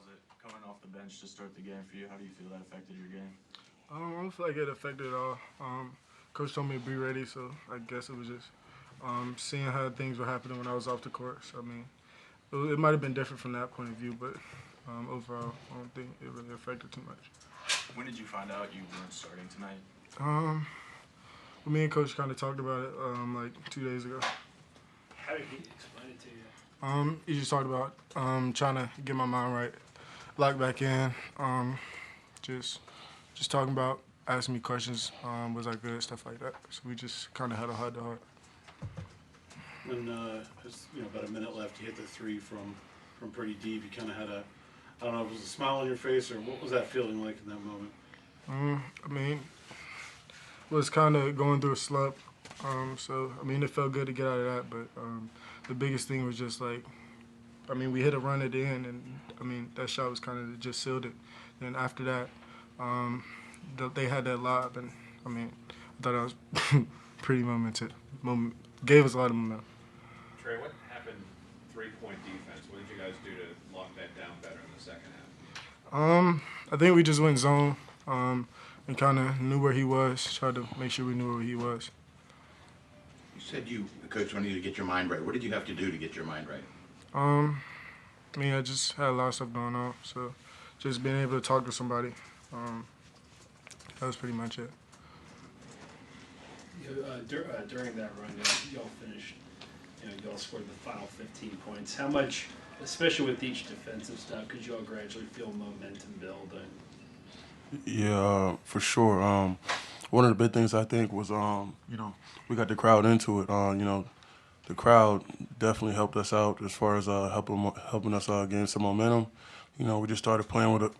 was it coming off the bench to start the game for you? How do you feel that affected your game? I don't feel like it affected at all. Coach told me to be ready, so I guess it was just seeing how things were happening when I was off the court. So, I mean, it might have been different from that point of view, but overall, I don't think it really affected too much. When did you find out you weren't starting tonight? Me and Coach kind of talked about it like 2 days ago. How did he explain it to you? He just talked about trying to get my mind right, lock back in, just talking about asking me questions, was I good, stuff like that. So we just kind of had a heart-to-heart. When there's about a minute left, you hit the three from pretty deep. You kind of had I don't know if it was a smile on your face or what was that feeling like in that moment? I mean, was kind of going through a slump. So, I mean, it felt good to get out of that. But the biggest thing was just like, I mean, we hit a run at the end, and I mean, that shot was kind of just sealed it. Then after that, they had that lob, and I mean, I thought that was pretty gave us a lot of momentum. Trey, what happened 3-point defense? What did you guys do to lock that down better in the second half? I think we just went zone and kind of knew where he was, tried to make sure we knew where he was. You said Coach wanted you to get your mind right. What did you have to do to get your mind right? I mean, I just had a lot of stuff going on, so just being able to talk to somebody, that was pretty much it. During that run, y'all finished, y'all scored the final 15 points. How much, especially with each defensive stop, could y'all gradually feel momentum build? Yeah, for sure. One of the big things I think was, we got the crowd into it. The crowd definitely helped us out as far as helping us gain some momentum. We just started playing with a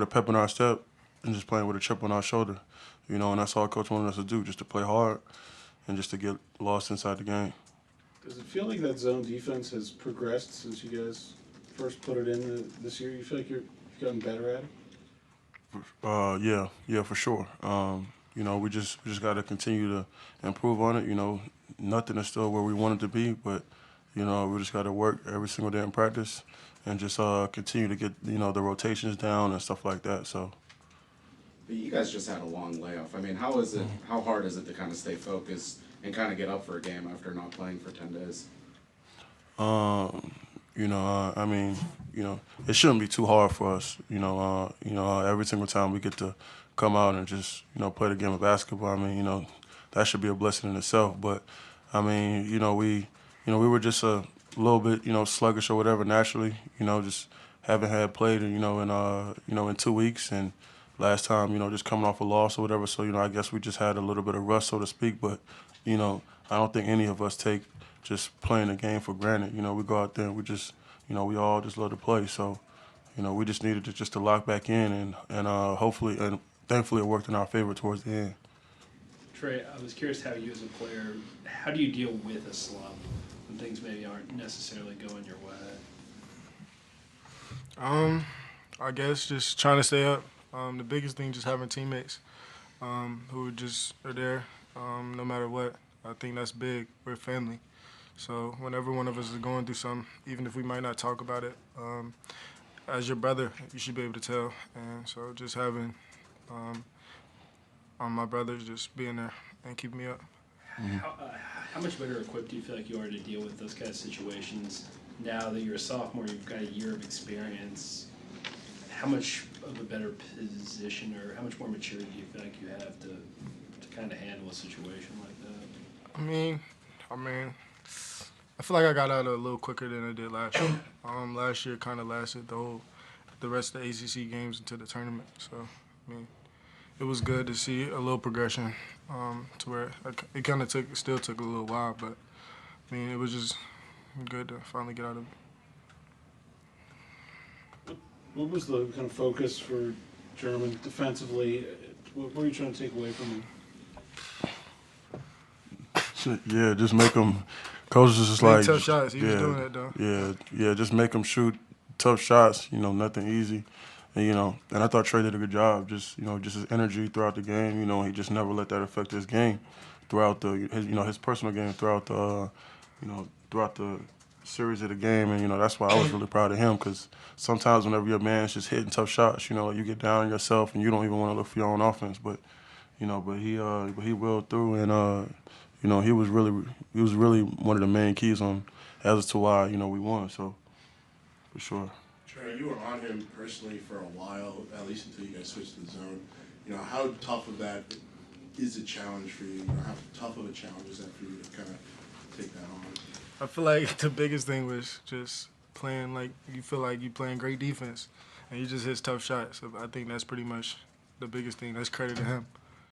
pep in our step and just playing with a chip on our shoulder. And that's all Coach wanted us to do, just to play hard and just to get lost inside the game. Does it feel like that zone defense has progressed since you guys first put it in this year? You feel like you've gotten better at it? Yeah, for sure. We just got to continue to improve on it. Nothing is still where we want it to be, but we just got to work every single day in practice and just continue to get the rotations down and stuff like that. So. You guys just had a long layoff. I mean, how hard is it to kind of stay focused and kind of get up for a game after not playing for 10 days? It shouldn't be too hard for us. Every single time we get to come out and just, play the game of basketball, I mean, that should be a blessing in itself. But, I mean, we were just a little bit, sluggish or whatever naturally, just haven't had played, in 2 weeks. And last time, just coming off a loss or whatever. So, I guess we just had a little bit of rust, so to speak. But, I don't think any of us take just playing the game for granted. We go out there and we just, we all just love to play. So, we just needed to lock back in and hopefully and thankfully it worked in our favor towards the end. Trey, I was curious how you as a player, how do you deal with a slump when things maybe aren't necessarily going your way? I guess just trying to stay up. The biggest thing, just having teammates who just are there no matter what. I think that's big. We're family. So whenever one of us is going through something, even if we might not talk about it, as your brother, you should be able to tell. And so just having my brothers just being there and keeping me up. How much better equipped do you feel like you are to deal with those kind of situations now that you're a sophomore, you've got a year of experience? How much of a better position or how much more maturity do you feel like you have to kind of handle a situation like that? I mean, I feel like I got out a little quicker than I did last year. Last year kind of lasted the rest of the ACC games into the tournament. So, I mean, it was good to see a little progression to where it kind of still took a little while, but I mean, it was just good to finally get out of it. What was the kind of focus for German defensively? What were you trying to take away from him? Yeah, just make them. Coach is just like tough shots. He was doing that though. Yeah, just make them shoot tough shots. Nothing easy. And I thought Trey did a good job. Just his energy throughout the game. He just never let that affect his game throughout his personal game throughout the series of the game, and that's why I was really proud of him, because sometimes whenever your man's just hitting tough shots, you get down on yourself and you don't even want to look for your own offense. But he willed through, and he was really one of the main keys on as to why we won. So for sure. Trey, you were on him personally for a while, at least until you guys switched to the zone. How tough of that is a challenge for you? How tough of a challenge is that for you to kind of take that on? I feel like the biggest thing was just playing like you feel like you playing great defense, and he just hits tough shots. So I think that's pretty much the biggest thing. That's credit to him.